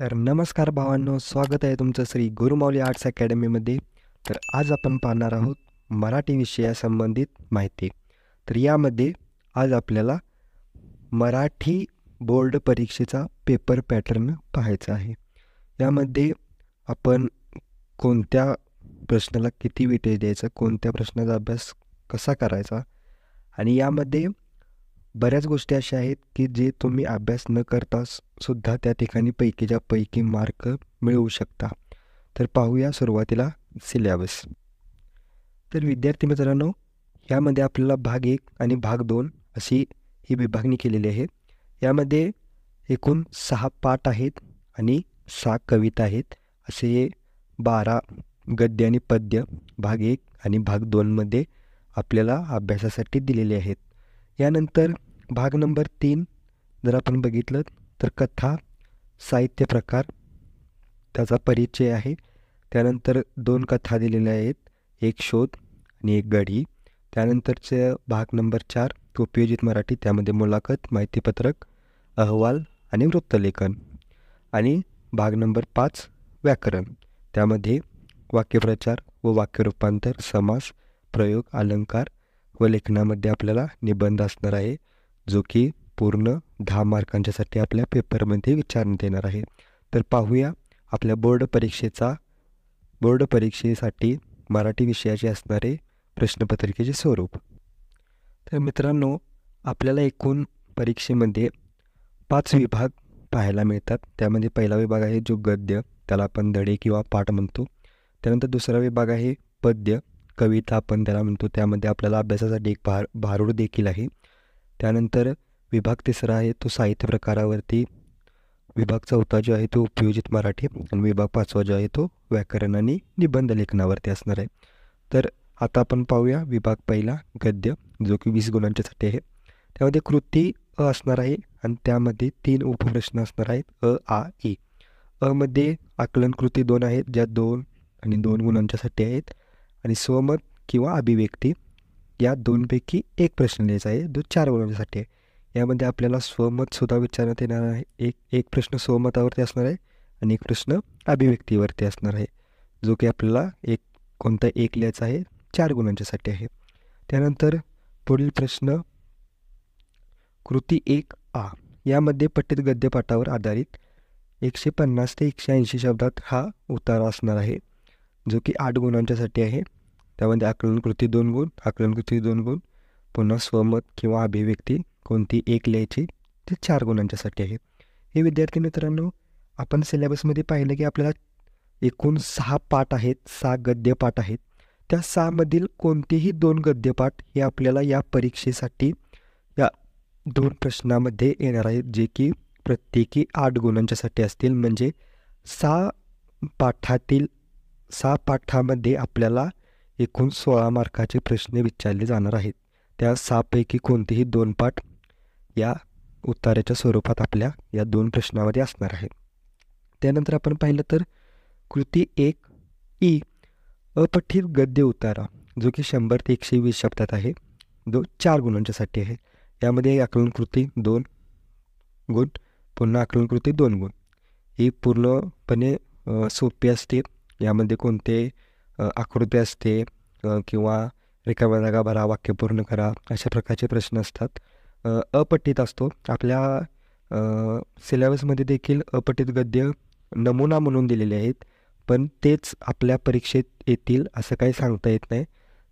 तर नमस्कार भावांनो, स्वागत आहे तुमचं श्री गुरुमाऊली आर्ट्स अकॅडमीमध्ये. तर आज आपण पाहणार आहोत मराठी विषयासंबंधित माहिती. तर यामध्ये आज आपल्याला मराठी बोर्ड परीक्षेचा पेपर पॅटर्न पाहायचा आहे. यामध्ये आपण कोणत्या प्रश्नाला किती वेटेज द्यायचं, कोणत्या प्रश्नाचा अभ्यास कसा करायचा आणि यामध्ये बऱ्याच गोष्टी अशा आहेत की जे तुम्ही अभ्यास न करता सुद्धा त्या ठिकाणी पैकीच्या पैकी मार्क मिळवू शकता. तर पाहूया सुरुवातीला सिलेबस. तर विद्यार्थी मित्रांनो, यामध्ये आपल्याला भाग 1 आणि भाग 2 अशी ही विभागणी केलेली आहे. यामध्ये एकूण 6 पाठ आहेत आणि 6 कविता आहेत. असे 12 गद्य आणि पद्य भाग 1 आणि भाग 2मध्ये आपल्याला अभ्यासासाठी दिलेले आहेत. यानंतर भाग नंबर 3 जर आपण बघितलं तर कथा, साहित्य प्रकार, त्याचा परिचय आहे. त्यानंतर 2 कथा दिलेल्या आहेत, एक शोध आणि एक गढी. त्यानंतरचे भाग नंबर 4 उपयोजित मराठी, त्यामध्ये मुलाखत, माहितीपत्रक, अहवाल आणि वृत्तलेखन. आणि भाग नंबर 5 व्याकरण, त्यामध्ये वाक्यप्रचार व वाक्यरूपांतर, समास, प्रयोग, अलंकार व लेखनामध्ये आपल्याला निबंध असणार आहे, जो की पूर्ण 10 मार्कांच्यासाठी आपल्या पेपरमध्ये विचारण्यात येणार आहे. तर पाहूया आपल्या बोर्ड परीक्षेसाठी मराठी विषयाचे असणारे प्रश्नपत्रिकेचे स्वरूप. तर मित्रांनो, आपल्याला एकूण परीक्षेमध्ये 5 विभाग पाहायला मिळतात. त्यामध्ये पहिला विभाग आहे जो गद्य, त्याला आपण धडे किंवा पाठ म्हणतो. त्यानंतर दुसरा विभाग आहे पद्य, कविता आपण त्याला म्हणतो. त्यामध्ये आपल्याला अभ्यासासाठी एक भारूड देखील आहे. त्यानंतर विभाग तिसरा आहे तो साहित्य प्रकारावरती. विभाग चौथा जो आहे तो उपयोजित मराठी आणि विभाग 5वा जो आहे तो व्याकरण आणि निबंध लेखनावरती असणार आहे. तर आता आपण पाहूया विभाग पहिला गद्य, जो की 20 गुणांच्यासाठी आहे. त्यामध्ये कृती अ असणार आहे आणि त्यामध्ये 3 उपप्रश्न असणार आहेत, अ, आ, इ. अमध्ये आकलन कृती 2 आहेत, ज्या 2 आणि 2 गुणांच्यासाठी आहेत. आणि स्वमत किंवा अभिव्यक्ती या 2पैकी एक प्रश्न लिहायचा आहे, जो 4 गुणांसाठी आहे. यामध्ये आपल्याला स्वमतसुद्धा विचारण्यात येणार आहे. एक प्रश्न स्वमतावरती असणार आहे आणि एक प्रश्न अभिव्यक्तीवरती असणार आहे, जो की आपल्याला कोणता एक लिहायचा आहे, 4 गुणांच्यासाठी आहे. त्यानंतर पुढील प्रश्न कृती 1 आ. यामध्ये पठ्ठित गद्यपाठावर आधारित 150 ते 180 शब्दात हा उतारा असणार आहे, जो की 8 गुणांच्यासाठी आहे. त्यामध्ये आकलन कृती 2 गुण, आकलन कृती 2 गुण, पुन्हा स्वमत किंवा अभिव्यक्ती कोणती एक लिहायची, ते 4 गुणांच्यासाठी आहे. हे विद्यार्थी मित्रांनो, आपण सिलेबसमध्ये पाहिलं की आपल्याला एकूण 6 पाठ आहेत, 6 गद्यपाठ आहेत. त्या 6 मधील कोणतेही 2 गद्यपाठ हे आपल्याला या परीक्षेसाठी या 2 प्रश्नामध्ये येणार आहेत, जे की प्रत्येकी 8 गुणांच्यासाठी असतील. म्हणजे 6 पाठामध्ये आपल्याला एकूण 16 मार्काचे प्रश्न विचारले जाणार आहेत. त्या 6 पैकी कोणतेही 2 पाठ या उत्तराच्या स्वरूपात आपल्या या 2 प्रश्नामध्ये असणार आहेत. त्यानंतर आपण पाहिलं तर कृती 1 ई अपठित गद्य उतारा, जो की 100 ते 120 शब्दात आहे, जो 4 गुणांच्यासाठी आहे. यामध्ये आकलन कृती 2 गुण, पुन्हा आकलन कृती 2 गुण. ही पूर्णपणे सोपी असते. यामध्ये कोणते आकृती असते किंवा रिकाम्या जागा भरा, वाक्य पूर्ण करा, अशा प्रकारचे प्रश्न असतात. अपठित असतो. आपल्या सिलेबसमध्ये देखील अपठित गद्य नमुना म्हणून दिलेले आहेत, पण तेच आपल्या परीक्षेत येतील असं काही सांगता येत नाही.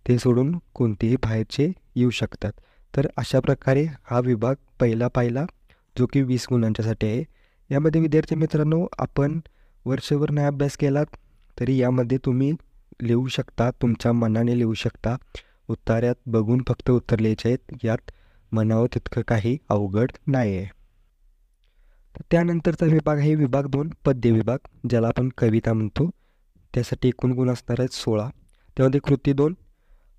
ते सोडून कोणतेही बाहेरचे येऊ शकतात. तर अशा प्रकारे हा विभाग पाहिला, जो की 20 गुणांच्यासाठी आहे. यामध्ये विद्यार्थी मित्रांनो, आपण वर्षभर नाही अभ्यास केलात तरी यामध्ये तुम्ही लिहू शकता, तुमच्या मनाने लिहू शकता. उत्तरात बघून फक्त उत्तर लिहायचे आहेत. यात म्हणावं तितकं काही अवघड नाही आहे. त्यानंतरचा विभाग आहे विभाग 2 पद्य विभाग, ज्याला आपण कविता म्हणतो. त्यासाठी एकूण गुण असणार आहेत 16. त्यामध्ये कृती 2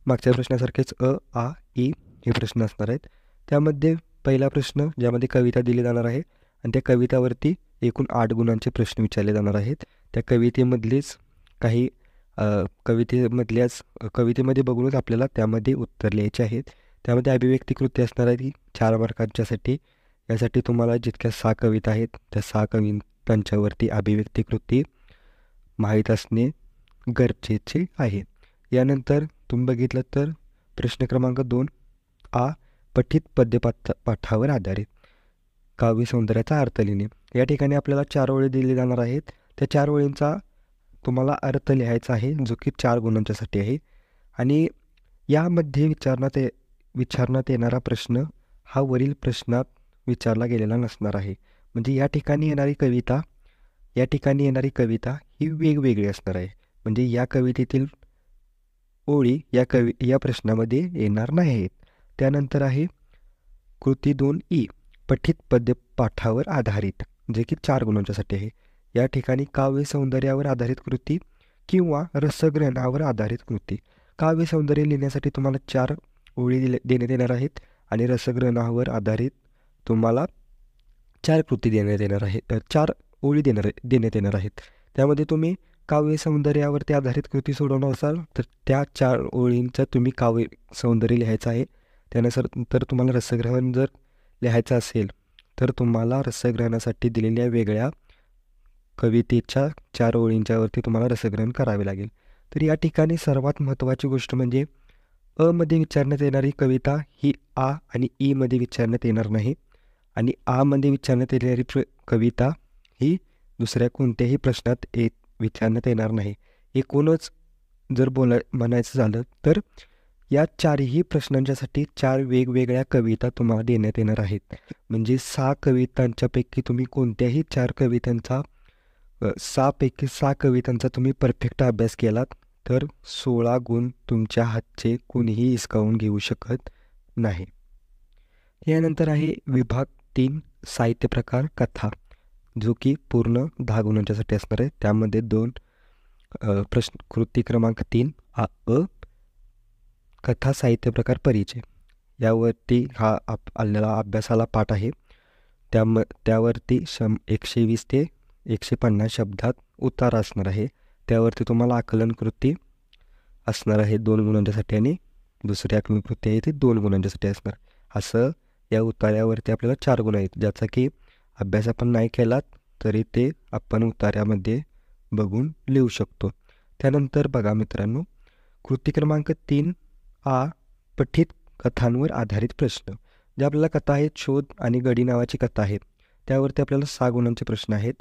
मागच्या प्रश्नासारखेच अ, आ, इ हे प्रश्न असणार आहेत. त्यामध्ये पहिला प्रश्न ज्यामध्ये कविता दिली जाणार आहे आणि त्या कवितावरती एकूण 8 गुणांचे प्रश्न विचारले जाणार आहेत. त्या कवितेमधलेच काही कवितेमध्ये बघूनच आपल्याला त्यामध्ये उत्तर लिहायचे आहेत. त्यामध्ये अभिव्यक्ती कृती असणार आहे ती 4 मार्कांच्यासाठी. यासाठी तुम्हाला जितक्या 6 कविता आहेत त्या 6 त्यांच्यावरती अभिव्यक्ती कृती माहीत असणे गरजेचे आहे. यानंतर तुम्ही बघितलं तर प्रश्न क्रमांक 2 आ पठित पाठावर आधारित काव्य सौंदर्याचा अर्थ लिहिणे. या ठिकाणी आपल्याला 4 ओळी दिले जाणार आहेत. त्या 4 ओळींचा तुम्हाला अर्थ लिहायचा आहे, जो की 4 गुणांच्यासाठी आहे. आणि यामध्ये विचारण्यात येणारा प्रश्न हा वरील प्रश्नात विचारला गेलेला नसणार आहे. म्हणजे या ठिकाणी येणारी कविता ही वेगवेगळी असणार आहे. म्हणजे या कवितेतील ओळी या प्रश्नामध्ये येणार नाहीत. त्यानंतर आहे कृती 2 पठित पद्यपाठावर आधारित, जे की 4 गुणांच्यासाठी आहे. या ठिकाणी काव्य सौंदर्यावर आधारित कृती किंवा रसग्रहणावर आधारित कृती. काव्य सौंदर्य लिहिण्यासाठी तुम्हाला 4 ओळी देण्यात येणार आहेत आणि रसग्रहणावर आधारित तुम्हाला 4 कृती देण्यात येणार आहेत, 4 ओळी देण्यात येणार आहेत. त्यामध्ये तुम्ही काव्य सौंदर्यावरती आधारित कृती सोडवणार असाल तर त्या 4 ओळींचं तुम्ही काव्य सौंदर्य लिहायचं आहे. त्यानुसार तुम्हाला रसग्रहण जर लिहायचं असेल तर तुम्हाला रसग्रहणासाठी दिलेल्या वेगळ्या कवितेच्या 4 ओळींच्यावरती तुम्हाला रसग्रहण करावे लागेल. तर या ठिकाणी सर्वात महत्त्वाची गोष्ट म्हणजे अमध्ये विचारण्यात येणारी कविता ही आ आणि ईमध्ये विचारण्यात येणार नाही आणि आमध्ये विचारण्यात येणारी कविता ही दुसऱ्या कोणत्याही प्रश्नात विचारण्यात येणार नाही. एकूणच जर म्हणायचं झालं तर या 4ही प्रश्नांच्यासाठी 4 वेगवेगळ्या कविता तुम्हाला देण्यात येणार आहेत. म्हणजे 6 कवितांच्यापैकी तुम्ही कोणत्याही 4 कवितांचा 6 पैकी 6 कवितांचा तुम्ही परफेक्ट अभ्यास केलात तर 16 गुण तुमच्या हातचे कोणीही हिसकावून घेऊ शकत नाही. यानंतर आहे विभाग 3 साहित्य प्रकार कथा, जो की पूर्ण 10 गुणांच्यासाठी असणार आहे. त्यामध्ये 2 प्रश्न कृती क्रमांक 3 अ कथा साहित्य प्रकार परिचय यावरती हा आलेला अभ्यासाला पाठ आहे. त्यावरती 120 ते 150 शब्दात उतारा असणार आहे. त्यावरती तुम्हाला आकलन कृती असणार आहे 2 गुणांच्यासाठी आणि दुसरी आकलन कृती आहे ती 2 गुणांच्यासाठी असणार. असं या उतार्यावरती आपल्याला 4 गुण आहेत, ज्याचा की अभ्यास आपण नाही केलात तरी ते आपण उतार्यामध्ये बघून लिहू शकतो. त्यानंतर बघा मित्रांनो, कृती क्रमांक 3 आ पठित कथांवर आधारित प्रश्न. जे आपल्याला कथा आहेत, शोध आणि गडी नावाची कथा आहे, त्यावरती आपल्याला 6 गुणांचे प्रश्न आहेत.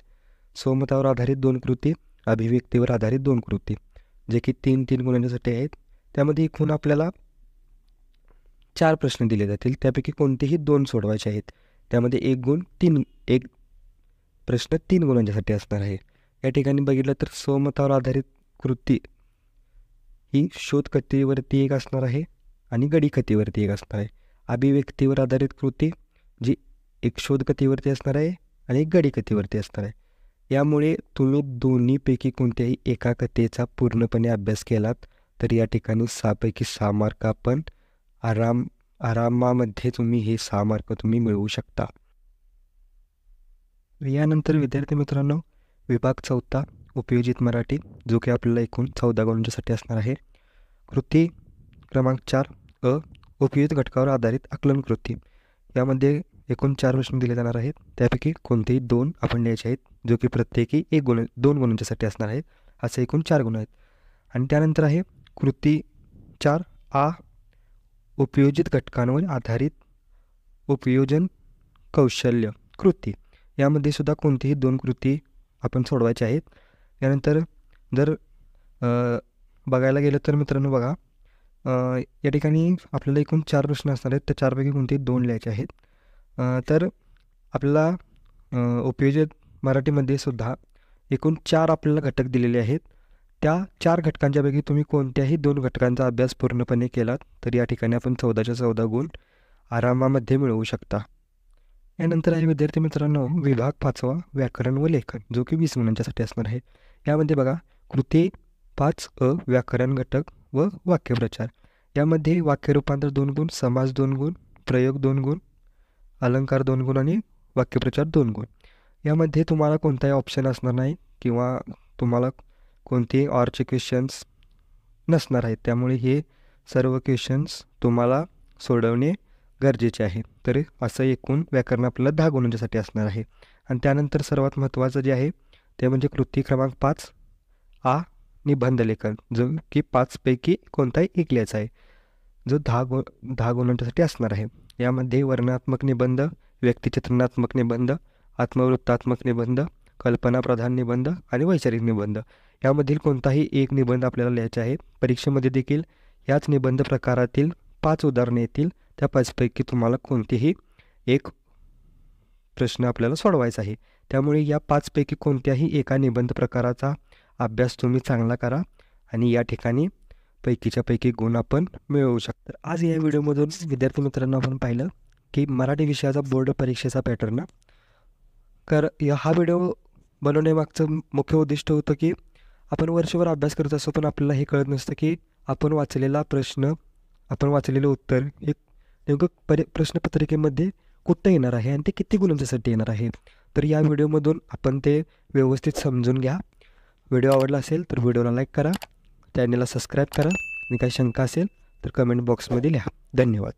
स्वमतावर आधारित 2 कृती, अभिव्यक्तीवर आधारित 2 कृती, जे की 3-3 गुणांच्यासाठी आहेत. त्यामध्ये एकूण आपल्याला 4 प्रश्न दिले जातील, त्यापैकी कोणतेही 2 सोडवायचे आहेत. त्यामध्ये एक प्रश्न 3 गुणांच्यासाठी असणार आहे. या ठिकाणी बघितलं तर स्वमतावर आधारित कृती ही शोध कथेवरती एक असणार आहे आणि गडी कथेवरती एक असणार आहे. अभिव्यक्तीवर आधारित कृती जी एक शोध कथेवरती असणार आहे आणि एक गडी कथेवरती असणार आहे. यामुळे तुम्ही दोन्हीपैकी कोणत्याही एका कथेचा पूर्णपणे अभ्यास केलात तर या ठिकाणी 6 पैकी 6 मार्क आपण आरामामध्ये तुम्ही हे 6 मार्क तुम्ही मिळवू शकता. यानंतर विद्यार्थी मित्रांनो, विभाग 4 उपयोजित मराठी, जो की आपल्याला एकूण 14 गुणांच्यासाठी असणार आहे. कृती क्रमांक 4 उपयोजित घटकावर आधारित आकलन कृती. यामध्ये एकूण 4 प्रश्न दिले जाणार आहेत. त्यापैकी कोणतेही 2 आपण लिहायचे आहेत, जो की प्रत्येकी 2 गुणांच्यासाठी असणार आहेत. असे एकूण 4 गुण आहेत. आणि त्यानंतर आहे कृती 4 आ उपयोजित घटकांवर आधारित उपयोजन कौशल्य कृती. यामध्ये सुद्धा कोणतीही 2 कृती आपण सोडवायच्या आहेत. यानंतर जर बघायला गेलं तर मित्रांनो बघा, या ठिकाणी आपल्याला एकूण 4 प्रश्न असणार आहेत. त्या 4पैकी कोणतेही 2 लिहायचे आहेत. तर आपल्याला उपयोजित मराठीमध्ये सुद्धा एकूण 4 आपल्याला घटक दिलेले आहेत. त्या 4 घटकांच्यापैकी तुम्ही कोणत्याही 2 घटकांचा अभ्यास पूर्णपणे केलात तर या ठिकाणी आपण 14च्या 14 गुण आरामामध्ये मिळवू शकता. यानंतर आहे विद्यार्थी मित्रांनो विभाग 5 व्याकरण व लेखन, जो की 20 गुणांच्यासाठी असणार आहे. यामध्ये बघा कृती 5 व्याकरण घटक व वाक्यप्रचार. यामध्ये वाक्य रूपांतर 2 गुण, समास 2 गुण, प्रयोग 2 गुण, अलंकार 2 गुण आणि वाक्यप्रचार 2 गुण. यामध्ये तुम्हाला कोणताही ऑप्शन असणार नाही किंवा तुम्हाला कोणतेही ऑरचे क्वेश्चन्स नसणार आहेत. त्यामुळे हे सर्व क्वेश्चन्स तुम्हाला सोडवणे गरजेचे आहे. तर असं एकूण व्याकरण आपल्याला 10 गुणांच्यासाठी असणार आहे. आणि त्यानंतर सर्वात महत्त्वाचं जे आहे ते म्हणजे कृती क्रमांक 5 आ निबंध लेखन, जो की 5 पैकी कोणताही एक लिहायचा आहे, जो 10 गुणांसाठी असणार आहे. यामध्ये वर्णनात्मक निबंध, व्यक्तिचित्रणात्मक निबंध, आत्मवृत्तात्मक निबंध, कल्पनाप्रधान निबंध आणि वैचारिक निबंध यामधील कोणताही एक निबंध आपल्याला लिहायचा आहे. परीक्षेमध्ये देखील याच निबंध प्रकारातील 5 उदाहरणे येतील. त्या 5 पैकी तुम्हाला कोणतेही एक प्रश्न आपल्याला सोडवायचा आहे. त्यामुळे या 5 पैकी कोणत्याही एका निबंध प्रकाराचा अभ्यास तुम्ही चांगला करा आणि या ठिकाणी पैकीच्या पैकी गुण आपण मिळवू शकतो. आज या व्हिडिओमधून विद्यार्थी मित्रांनो आपण पाहिलं की मराठी विषयाचा बोर्ड परीक्षेचा पॅटर्न. हा व्हिडिओ बनवण्यामागचं मुख्य उद्दिष्ट होतं की आपण वर्षभर अभ्यास करत असतो, पण आपल्याला हे कळत नसतं की आपण वाचलेला प्रश्न, आपण वाचलेलं उत्तर हे नेमकं प्रश्नपत्रिकेमध्ये कुठं येणार आहे आणि ते किती गुणांसाठी येणार आहे. तर या व्हिडिओमधून आपण ते व्यवस्थित समजून घ्या. व्हिडिओ आवडला असेल तर व्हिडिओला लाईक करा, चॅनलला सबस्क्राईब करा आणि काही शंका असेल तर कमेंट बॉक्समध्ये लिहा. धन्यवाद.